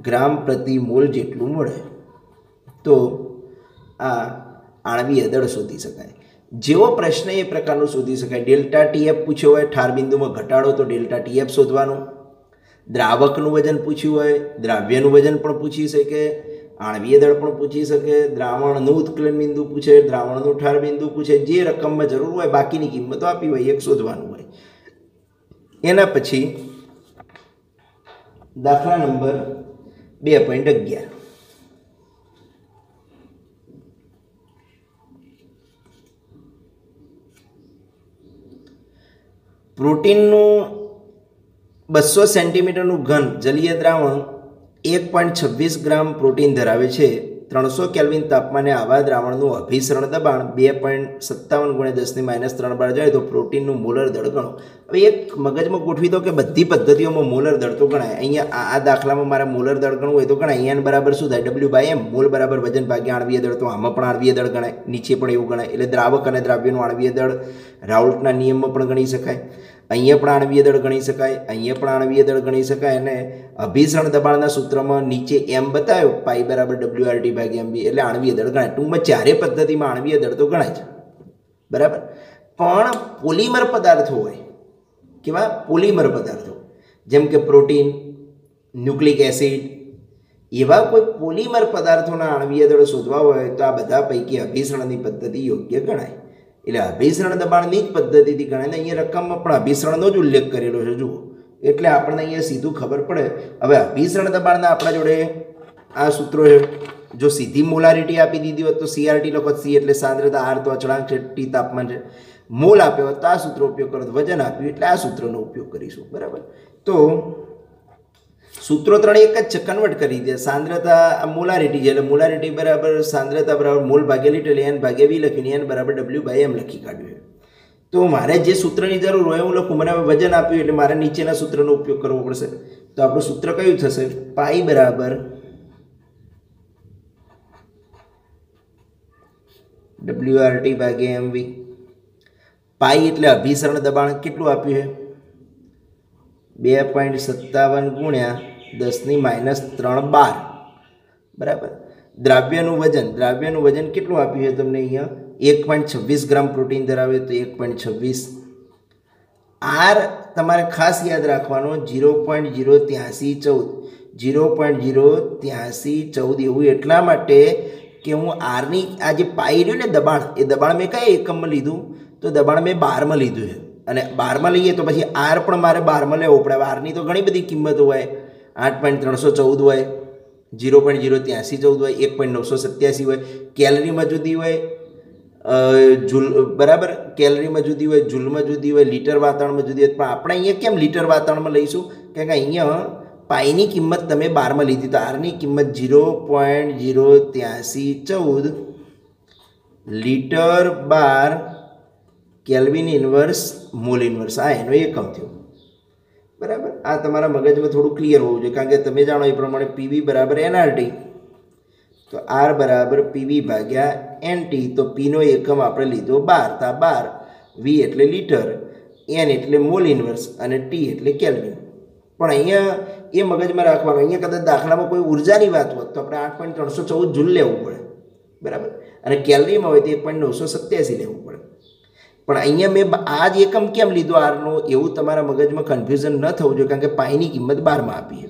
ગ્રામ પ્રતિ મોલ જેટલું મળે. તો આ આણ્વીય દળ શોધી શકાય. જેવો પ્રશ્ન એ પ્રકારનું શોધી શકાય. ડેલ્ટા ટીએફ પૂછ્યો હોય, ઠાર બિંદુમાં ઘટાડો, તો ડેલ્ટા ટીએફ શોધવાનું. દ્રાવકનું વજન પૂછ્યું હોય, દ્રાવ્યનું વજન પણ પૂછી શકે, આણ્વીય દળ પણ પૂછી શકે, દ્રાવણનું ઉત્કલન બિંદુ પૂછે, દ્રાવણનું ઠાર બિંદુ પૂછે. જે રકમમાં જરૂર હોય, બાકીની કિંમતો આપી હોય, એક શોધવાનું હોય. એના પછી દાખલા નંબર 2.11. પ્રોટીનનું 200 સેન્ટીમીટરનું ઘન જલીય દ્રાવણ 1.26 ગ્રામ પ્રોટીન ધરાવે છે. 300 કેલ્વિન તાપમાને આવા દ્રાવણનું અભિસરણ દબાણ 2.57 × 10⁻³ બાર જાય તો પ્રોટીનનું મોલર દળ ગણો. હવે એક મગજમાં ગોઠવી દો કે બધી પદ્ધતિઓમાં મોલર દળ તો ગણાય. અહીંયા આ દાખલામાં મારે મોલર દળ ગણવું હોય તો ગણાય. અહીંયા બરાબર શું થાય? W/m. મોલ બરાબર વજન ભાગ્યા આણ્વીય દળ. તો આમાં પણ આણ્વીય દળ ગણાય, નીચે પણ એવું ગણાય. એટલે દ્રાવક અને દ્રાવ્યનું આણ્વીય દળ રાઉલ્ટના નિયમમાં પણ ગણી શકાય. અહીંયા પણ આણ્વીય દળ ગણી શકાય, અહીંયા પણ આણ્વીય દળ ગણી શકાય. અને અભિસરણ દબાણના સૂત્રમાં નીચે એમ બતાવ્યો પાઈ બરાબર WRT/mv એટલે આણ્વીય દળ ગણાય. ટૂંકમાં ચારે પદ્ધતિમાં આણ્વીય દળ તો ગણાય છે. બરાબર. પણ પોલિમર પદાર્થો હોય, કેવા? પોલિમર પદાર્થો જેમ કે પ્રોટીન, ન્યુક્લિક એસિડ, એવા કોઈ પોલિમર પદાર્થોના આણ્વીય દળ શોધવા હોય તો આ બધા પૈકી અભિસરણની પદ્ધતિ યોગ્ય ગણાય. એટલે અભિસરણ દબાણની જ પદ્ધતિથી ગણાય. અહીંયા રકમમાં પણ અભિસરણનો જ ઉલ્લેખ કરેલો છે, જુઓ. એટલે આપણને અહીંયા સીધું ખબર પડે. હવે અભિસરણ દબાણના આપણા જોડે આ સૂત્રો છે. જો સીધી મોલારિટી આપી દીધી હોત તો CRT લખો. C એટલે સાંદ્રતા, R તો અચળાંક છે, T તાપમાન છે. મોલ આપ્યો હોત તો આ સૂત્ર ઉપયોગ કરો. વજન આપ્યું એટલે આ સૂત્રનો ઉપયોગ કરીશું. બરાબર. તો સૂત્રો 3 એક જ છે, કન્વર્ટ કરી દે. સાંદ્રતા મોલારિટી છે એટલે મોલારિટી બરાબર સાંદ્રતા બરાબર મોલ ભાગ્યા લીટર એટલે N/V લખીને N બરાબર W/m લખી કાઢ્યું. તો મારે જે સૂત્રની જરૂર હોય હું લખું. મને વજન આપ્યું એટલે મારે નીચેના સૂત્રનો ઉપયોગ કરવો પડશે. તો આપણું સૂત્ર કયું થશે? પાઈ બરાબર WRT/mv. પાઈ એટલે અભિસરણ દબાણ કેટલું આપ્યું છે? 2.57 × 10⁻³ બાર. બરાબર. દ્રાવ્યનું વજન કેટલું આપ્યું છે તમને અહીંયા? 1.26 ગ્રામ પ્રોટીન ધરાવે તો 1.26. આર તમારે ખાસ યાદ રાખવાનો 0.08314. 0.08314 એવું એટલા માટે કે હું આરની આ જે પાઈ રહ્યું ને દબાણ, એ દબાણ મેં કયા એકમમાં લીધું? તો દબાણ મેં 12માં લીધું છે. અને 12માં લઈએ તો પછી આર પણ મારે 12માં લેવો પડે. આરની તો ઘણી બધી કિંમતો હોય. 8.314 હોય, 0.08314 હોય, 1.987 હોય, કેલરીમાં જુદી હોય, જૂલ બરાબર કેલરીમાં જુદી હોય, જૂલમાં જુદી હોય, લીટર વાતાવરણમાં જુદી હોય. પણ આપણે અહીંયા કેમ લીટર વાતાવરણમાં લઈશું? કારણ કે અહીંયા પાઈની કિંમત તમે 12માં લીધી, તો આરની કિંમત 0.08314 litre bar kelvin inverse mole inverse, આ એનો એકમ થયો. બરાબર, આ તમારા મગજમાં થોડું ક્લિયર હોવું જોઈએ, કારણ કે તમે જાણો એ પ્રમાણે પીવી બરાબર એનઆરટી, તો આર બરાબર પીવી ભાગ્યા એનટી. તો પીનો એકમ આપણે લીધો 12, તો આ 12, વી એટલે લીટર, એન એટલે મોલ ઇન્વર્સ અને ટી એટલે કેલ્વિન. પણ અહીંયા એ મગજમાં રાખવાનું, અહીંયા કદાચ દાખલામાં કોઈ ઉર્જાની વાત હોત તો આપણે 8.314 જૂલ લેવું પડે, બરાબર, અને કેલરીમાં હોય તો 1.987 લેવું પડે. પણ અહીંયા મેં આ જ એકમ કેમ લીધો આરનો, એવું તમારા મગજમાં કન્ફ્યુઝન ન થવું જોઈએ, કારણ કે પાઈની કિંમત 12માં આપીએ.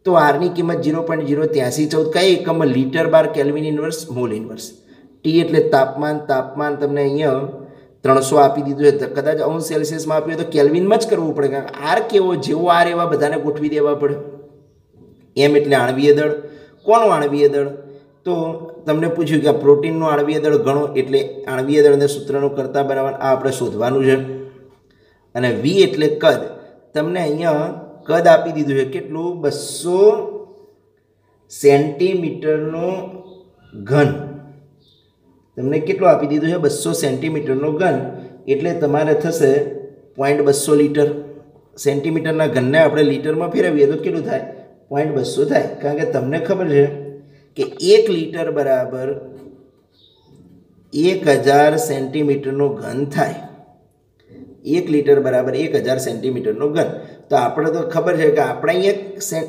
તો આરની કિંમત 0.08314 કઈ એકમમાં? Litre bar kelvin inverse mole inverse. T એટલે તાપમાન, તાપમાન તમને અહીંયા 300 આપી દીધું છે, કદાચ અંશ સેલ્સિયસમાં આપ્યું હોય તો કેલ્વિનમાં જ કરવું પડે, કારણ કે આર કેવો જેવો આર એવા બધાને ગોઠવી દેવા પડે. એમ એટલે આણવીય દળ. કોનું આણવીય દળ? તો તમને પૂછ્યું કે પ્રોટીનનું આણવીય દળ ગણો, એટલે આણવીય દળને સૂત્રનો કરતા બનાવવાનું, આ આપણે શોધવાનું છે. અને વી એટલે કદ. તમને અહીંયા કદ આપી દીધું છે કેટલું? 200 સેન્ટીમીટરનો ઘન. તમને કેટલું આપી દીધું છે? 200 સેન્ટીમીટરનો ઘન, એટલે તમારે થશે 0.200 લીટર. સેન્ટીમીટરના ઘનને આપણે લીટરમાં ફેરવીએ તો કેટલું થાય? 0.200 થાય. કારણ કે તમને ખબર છે કે 1 લીટર બરાબર 1000 સેન્ટીમીટરનો ઘન થાય. 1 લીટર બરાબર 1000 સેન્ટીમીટરનો ઘન. તો આપણે તો ખબર છે કે આપણે અહીંયા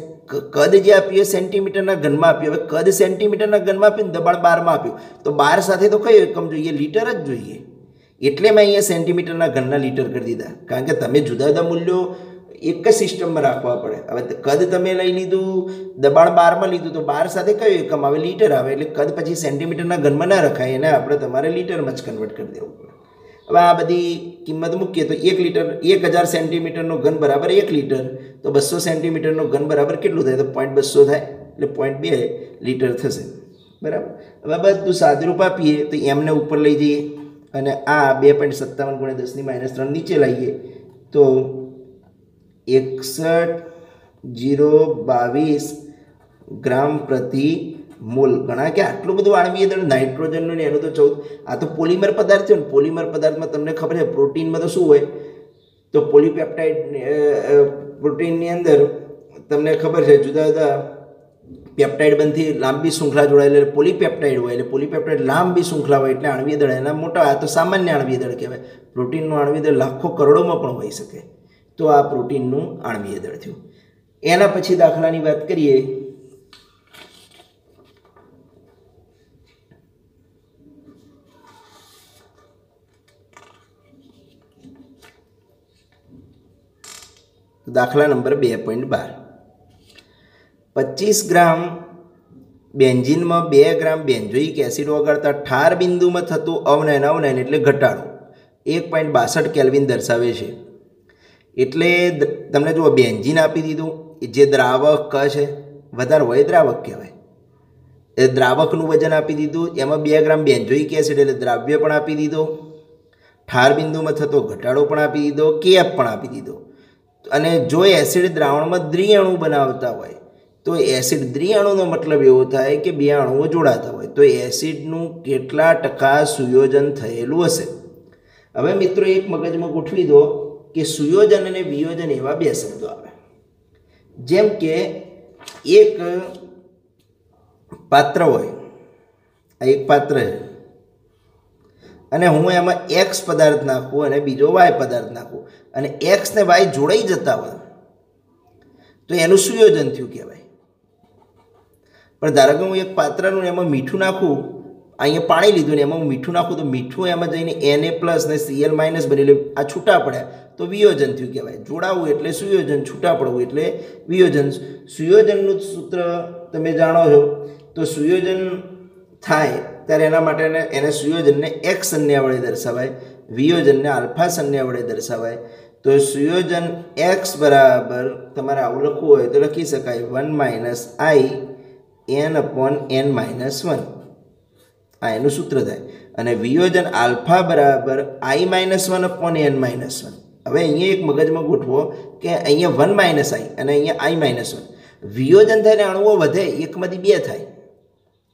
કદ જે આપ્યું સેન્ટીમીટરના ઘનમાં આપ્યું. હવે કદ સેન્ટીમીટરના ઘનમાં આપ્યું, દબાણ 12માં આપ્યું, તો 12 સાથે તો કયો એકમ જોઈએ? લીટર જ જોઈએ. એટલે મેં અહીંયા સેન્ટીમીટરના ઘનના લીટર કરી દીધા, કારણ કે તમે જુદા જુદા મૂલ્યો એક જ સિસ્ટમમાં રાખવા પડે. હવે કદ તમે લઈ લીધું, દબાણ 12માં લીધું, તો 12 સાથે કયો એકમ આવે? લીટર આવે. એટલે કદ પછી સેન્ટીમીટરના ઘનમાં ના રખાય, એને આપણે તમારે લીટરમાં જ કન્વર્ટ કરી દેવું પડે. હવે આ બધી કિંમત મૂકીએ તો 1 લીટર 1000 સેન્ટીમીટરનો ઘન બરાબર 1 લીટર, તો 200 સેન્ટીમીટરનો ઘન બરાબર કેટલું થાય? તો 0.200 થાય, એટલે 0.2 લીટર થશે. બરાબર. હવે બધું સાદરૂપ આપીએ તો એમને ઉપર લઈ જઈએ, અને આ 2.57 × 10⁻³ નીચે લાવીએ તો 61,022 ગ્રામ પ્રતિ મોલ. ઘણા કે આટલું બધું આણવીય દળ નાઇટ્રોજનનું ને એનું તો 14. આ તો પોલિમર પદાર્થ છે ને, પોલિમર પદાર્થમાં તમને ખબર છે પ્રોટીનમાં તો શું હોય? તો પોલીપેપ્ટાઇડ, પ્રોટીનની અંદર તમને ખબર છે જુદા જુદા પેપ્ટાઇડ બનથી લાંબી શૃંખલા જોડાયેલી પોલીપેપ્ટાઇડ હોય. એટલે પોલીપેપ્ટાઇડ લાંબી શૃંખલા હોય એટલે આણવીય દળ એના મોટા. આ તો સામાન્ય આણવીય દળ કહેવાય. પ્રોટીનનું આણવીય દળ લાખો કરોડોમાં પણ હોઈ શકે. તો આ પ્રોટીનનું આણવીય દળ થયું. એના પછી દાખલાની વાત કરીએ. દાખલા નંબર 2.12. 25 ગ્રામ બેન્ઝીનમાં 2 ગ્રામ બેન્ઝોઇક એસિડ ઓગાળતા ઠાર બિંદુમાં થતું અવનયન એટલે ઘટાડો 1.62 કેલ્વિન દર્શાવે છે. એટલે તમને જુઓ, બેન્ઝીન આપી દીધું, જે દ્રાવક છે, વધારે હોય દ્રાવક કહેવાય. એ દ્રાવકનું વજન આપી દીધું, એમાં 2 ગ્રામ બેન્ઝોઇક એસિડ એટલે દ્રાવ્ય પણ આપી દીધો, ઠાર બિંદુમાં થતો ઘટાડો પણ આપી દીધો, કેએફ પણ આપી દીધો. અને જો એસિડ દ્રાવણમાં દ્વિઅણુ બનાવતા હોય તો એસિડ દ્વિઅણુનો મતલબ એવો થાય કે 2 અણુઓ જોડાતા હોય, તો એસિડનું કેટલા ટકા સુયોજન થયેલું હશે. હવે મિત્રો એક મગજમાં ગોઠવી દો કે સુયોજન અને વિયોજન એવા 2 શબ્દો આવે. જેમ કે એક પાત્ર હોય, આ એક પાત્ર છે, અને હું એમાં એક્સ પદાર્થ નાખું અને બીજો વાય પદાર્થ નાખું, અને એક્સ ને વાય જોડાઈ જતા હોય તો એનું સુયોજન થયું કહેવાય. પણ ધારો કે હું એક પાત્રનું એમાં મીઠું નાખું, અહીંયા પાણી લીધું ને એમાં હું મીઠું નાખું, તો મીઠું એમાં જઈને Na+ ને Cl- બની આ છૂટા પડ્યા તો વિયોજન થયું કહેવાય. જોડાવું એટલે સુયોજન, છૂટા પડવું એટલે વિયોજન. સુયોજનનું સૂત્ર તમે જાણો છો. તો સુયોજન થાય ત્યારે એના માટે એને સુયોજનને x સંજ્ઞા વડે દર્શાવાય, વિયોજનને આલ્ફા સંજ્ઞા વડે દર્શાવાય. તો સુયોજન x બરાબર તમારે આવું લખવું હોય તો લખી શકાય 1 - i n/n - 1. આ એનું સૂત્ર થાય. અને વિયોજન આલ્ફા બરાબર i-1/n-1. હવે અહીંયા એક મગજમાં ગોઠવો કે અહીંયા 1 - i અને અહીંયા i-1. વિયોજન થાય ને અણુઓ વધે, એકમાંથી બે થાય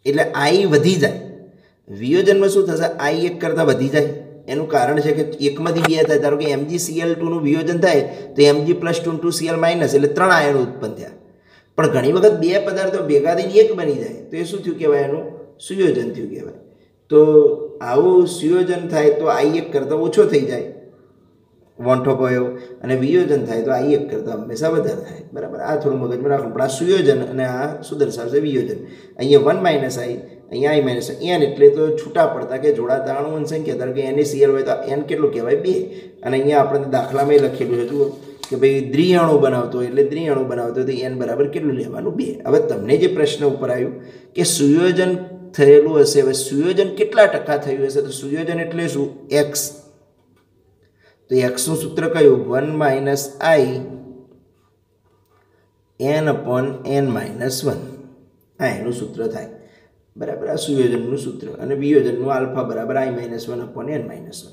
એટલે i વધી જાય. વિયોજનમાં શું થશે? i એક કરતાં વધી જાય. એનું કારણ છે કે એકમાંથી બે થાય. ધારો કે Mgcl2નું વિયોજન થાય તો Mg+2Cl- એટલે 3 આયનો ઉત્પન્ન થયા. પણ ઘણી વખત બે પદાર્થો ભેગા થઈને એક બની જાય તો એ શું થયું કહેવાય? એનું સુયોજન થયું કહેવાય. તો આવું સુયોજન થાય તો i એક કરતાં ઓછો થઈ જાય વોન્ટ ઓફ અવયવ, અને વિયોજન થાય તો i એક કરતાં હંમેશા વધારે થાય. બરાબર? આ થોડું મગજમાં રાખવું. પણ આ સુયોજન અને આ શું દર્શાવશે? વિયોજન. અહીંયા 1 - i, અહીંયા i-, n એટલે તો છૂટા પડતા કે જોડાતા અણુઓની સંખ્યા. ધારો કે NaCl હોય તો n કેટલું કહેવાય? 2. અને અહીંયા આપણે દાખલામાં લખેલું છે જુઓ કે ભાઈ દ્વિઅણુ બનાવતો હોય એટલે દ્વિઅણુ બનાવતો હોય તો n બરાબર કેટલું લેવાનું? 2. હવે તમને જે પ્રશ્ન ઉપર આવ્યું કે સુયોજન થયેલું હશે, હવે સુયોજન કેટલા ટકા થયું હશે? તો સુયોજન એટલે શું? x. તો xનું સૂત્ર કયું? 1 - i n/n-1. આ એનું સૂત્ર થાય. બરાબર? આ સુયોજનનું સૂત્ર. અને વિયોજનનું આલ્ફા બરાબર i-1/n-1.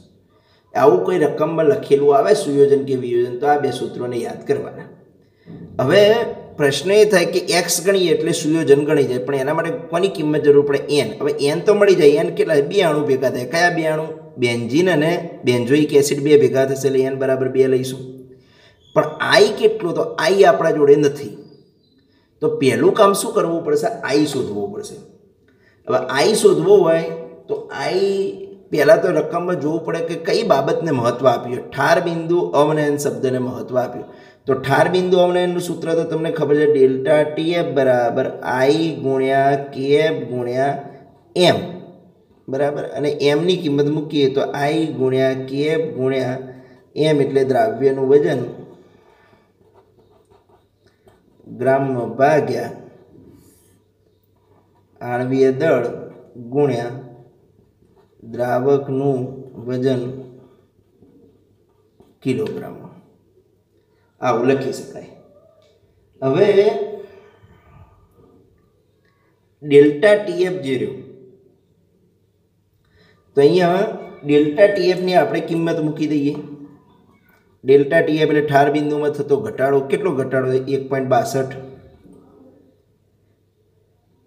આવું કોઈ રકમમાં લખેલું આવે સુયોજન કે વિયોજન તો આ બે સૂત્રોને યાદ કરવાના. હવે પ્રશ્ન એ થાય કે x ગણીએ એટલે સુયોજન ગણી જાય, પણ એના માટે કોની કિંમત જરૂર પડે? n. હવે n તો મળી જાય. n કેટલા? બે અણુ ભેગા થાય. કયા બે અણુ? બેન્ઝીન અને બેન્ઝોઇક એસિડ બે ભેગા થશે એટલે n બરાબર 2 લઈશું. પણ i કેટલો? તો i આપણા જોડે નથી. તો પહેલું કામ શું કરવું પડશે? i શોધવું પડશે. હવે i શોધવો હોય તો i પહેલાં તો રકમમાં જોવું પડે કે કઈ બાબતને મહત્ત્વ આપ્યું. ઠાર બિંદુ અવનયન શબ્દને મહત્ત્વ આપ્યું. તો ઠાર બિંદુ અવનયનનું સૂત્ર તો તમને ખબર છે, ડેલ્ટા TF બરાબર i ગુણ્યા kF ગુણ્યા m. બરાબર? અને એમની કિંમત મૂકીએ તો i ગુણ્યા kF ગુણ્યા m એટલે દ્રાવ્યનું વજન ગ્રામમાં ભાગ્યા આણ્વીય દળ ગુણ્યા દ્રાવકનું વજન કિલોગ્રામમાં. આવું લખી શકાય. હવે ડેલ્ટા TF જે રહ્યું તો અહીંયા ડેલ્ટા TFની આપણે કિંમત મૂકી દઈએ. ડેલ્ટા TF એટલે ઠાર બિંદુમાં થતો ઘટાડો. કેટલો ઘટાડો? 1.62.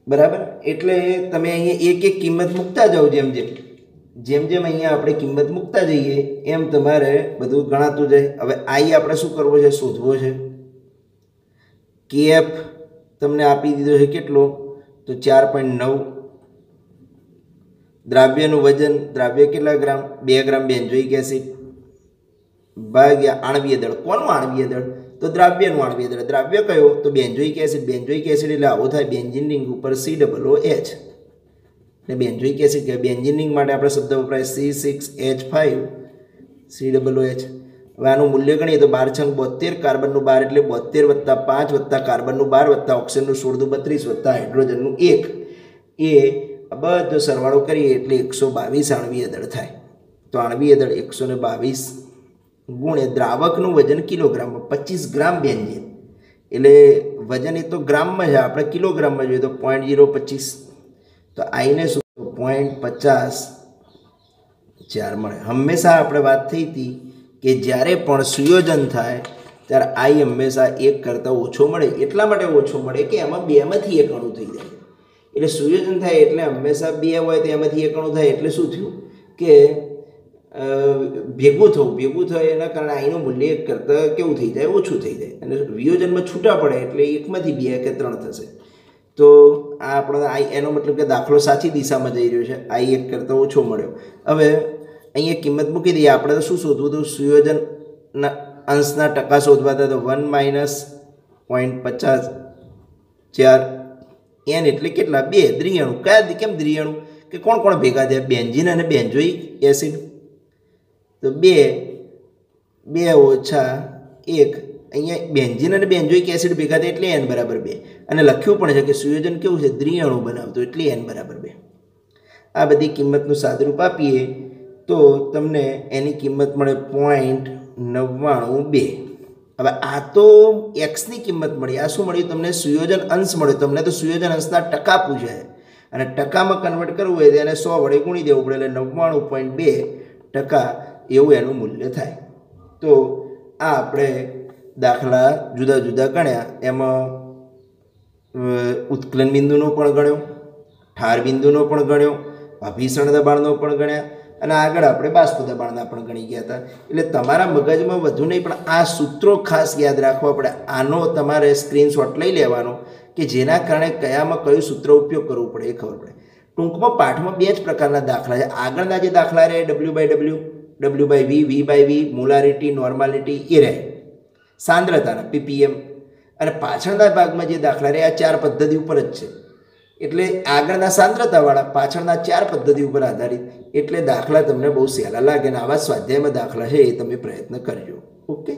બરાબર? એટલે તમે અહીંયા એક એક કિંમત મૂકતા જાઓ. જેમ જેમ અહીંયા આપણે કિંમત મૂકતા જઈએ એમ તમારે બધું ગણાતું જાય. હવે i આપણે શું કરવો છે? શોધવો છે. kF તમને આપી દીધો છે કેટલો? તો 4.9. દ્રાવ્યનું વજન, દ્રાવ્ય કેટલા ગ્રામ? 2 ગ્રામ બેન્ઝોઇક એસિડ ભાગ્યા આણ્વીય દળ. કોનું આણ્વીય દળ? તો દ્રાવ્યનું આણ્વીય દળ. દ્રાવ્ય કયો? તો બેન્ઝોઇક એસિડ. બેન્ઝોઇક એસિડ એટલે આવો થાય, બેન્ઝીન રિંગ ઉપર COOH ને બેન્ઝોઇક એસિડ કહેવાય. બેન્ઝીન રિંગ માટે આપણે શબ્દ વપરાય C6H5 COOH. હવે આનું મૂલ્ય ગણીએ તો 12 છંગ 72, કાર્બનનું 12 એટલે 72 + 5 + કાર્બનનું 12 + ઓક્સિજનનું 16 × 32 + હાઇડ્રોજનનું 1 એ બધો સરવાળો કરીએ એટલે 122 આણ્વીય દળ થાય. તો આણ્વીય દળ 122 ગુણ્યા દ્રાવકનું વજન કિલોગ્રામમાં 25 ગ્રામ બેન્ઝીન. એટલે વજન એ તો ગ્રામમાં છે, આપણે કિલોગ્રામમાં જોઈએ તો 0.025. તો આઈને શું? 0.54 મળે. હંમેશા આપણે વાત થઈ હતી કે જ્યારે પણ સુયોજન થાય ત્યારે i હંમેશા 1 કરતાં ઓછો મળે. એટલા માટે ઓછો મળે કે એમાં બેમાંથી એક અણુ થઈ જાય. એટલે સુયોજન થાય એટલે હંમેશા 2 હોય તો એમાંથી એક અણુ થાય એટલે શું થયું કે ભેગું થયું એના કારણે આઈનું મૂલ્ય 1 કરતાં કેવું થઈ જાય? ઓછું થઈ જાય. અને વિયોજનમાં છૂટા પડે એટલે એકમાંથી 2 કે 3 થશે. તો આ આપણો એનો મતલબ કે દાખલો સાચી દિશામાં જઈ રહ્યો છે. i 1 કરતાં ઓછો મળ્યો. હવે અહીંયા કિંમત મૂકી દઈએ. આપણે તો શું શોધવું હતું? સુયોજનના અંશના ટકા શોધવા હતા. તો 1 - 0.54 n એટલે કેટલા? 2. દ્વિઅણુ. કયા? કેમ દ્વિઅણુ? કે કોણ કોણ ભેગા થયા? બેન્ઝીન અને બેન્ઝોઇક એસિડ. તો 2 ઓછા 1. અહીંયા બેન્ઝીન અને બેન્ઝોઇક એસિડ ભેગા થાય એટલે n બરાબર 2. અને લખ્યું પણ છે કે સુયોજન કેવું છે? દ્વિઅણુ બનાવતું એટલે n બરાબર 2. આ બધી કિંમતનું સાદુરૂપ આપીએ તો તમને એની કિંમત મળે 0.92. હવે આ તો એક્સની કિંમત મળી. આ શું મળ્યું તમને? સુયોજન અંશ મળ્યો. તમને તો સુયોજન અંશના ટકા પૂછાય, અને ટકામાં કન્વર્ટ કરવું હોય તો એને 100 વડે ગુણી દેવું પડે એટલે 99.2% એવું એનું મૂલ્ય થાય. તો આ આપણે દાખલા જુદા જુદા ગણ્યા. એમાં ઉત્કલન બિંદુનો પણ ગણ્યો, ઠાર બિંદુનો પણ ગણ્યો, અભિસરણ દબાણનો પણ ગણ્યા અને આગળ આપણે બાષ્પ દબાણના પણ ગણી ગયા હતા. એટલે તમારા મગજમાં વધુ નહીં પણ આ સૂત્રો ખાસ યાદ રાખવા પડે. આનો તમારે સ્ક્રીનશોટ લઈ લેવાનો કે જેના કારણે કયામાં કયું સૂત્ર ઉપયોગ કરવું પડે એ ખબર પડે. ટૂંકમાં પાઠમાં 2 જ પ્રકારના દાખલા છે. આગળના જે દાખલા રહે W/W, W/V, V/V, molarity, normality એ રહે સાંદ્રતાના ppm, અને પાછળના ભાગમાં જે દાખલા રહે આ 4 પદ્ધતિ ઉપર જ છે. એટલે આગળના સાંદ્રતાવાળા, પાછળના 4 પદ્ધતિ ઉપર આધારિત. એટલે દાખલા તમને બહુ સહેલા લાગે અને આવા સ્વાધ્યાયમાં દાખલા છે એ તમે પ્રયત્ન કરજો. ઓકે.